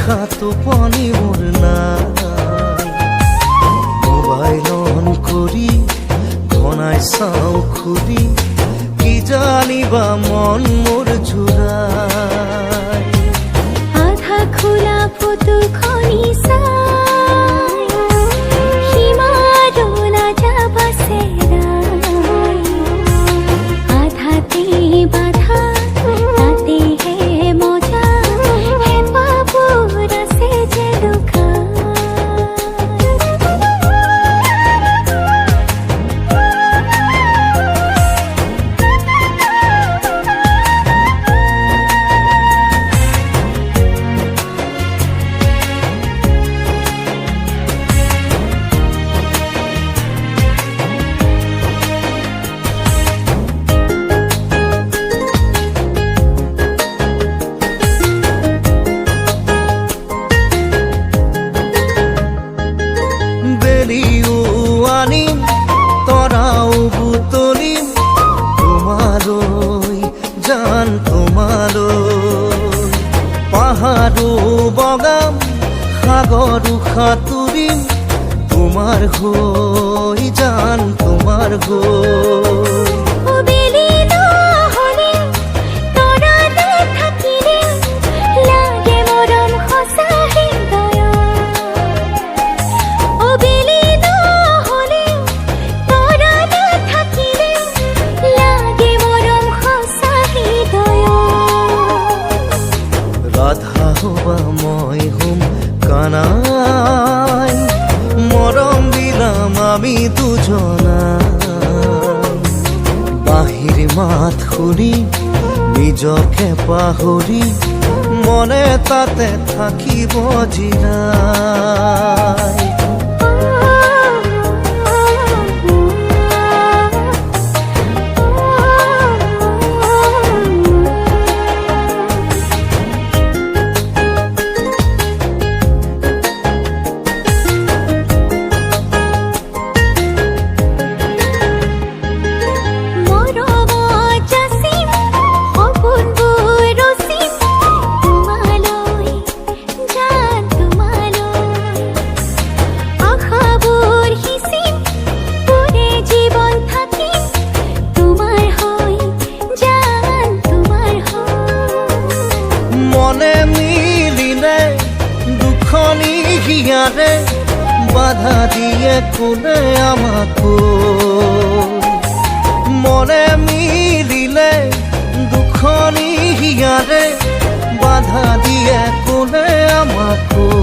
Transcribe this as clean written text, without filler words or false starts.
দেখা টোপনি মোৰ নাই মোবাইল অন কৰি ঘনাই চাওঁ খুলি কি জানিবা মন মোৰ জোৰাই আধা খোলা ফটোখনি চাই সীমাৰো নাযাব চেৰাই আধাতে বাধা তাতেহে মজা হেঁপাহবোৰ আছে যে লুকাই বেলিও আনিম তৰাও বুটলিম তোমালৈ জান তোমালৈ পাহাৰো বগাম সাগৰো সাঁতুৰিম তোমাৰ হৈ জান তোমাৰ হৈ ৰাধা হবা মই হোম কানাই মৰম দিলাম আমি দুজনাই বাহিৰ মাত শুনি নিজকে পাহৰি মনে তাতে থাকিব জিৰাই মনে মিলিলে দুখনি হিয়াৰে বাধা দিয়ে কোনে আমাকো মনে মিলিলে দুখনি হিয়াৰে বাধা দিয়ে কোনে আমাকো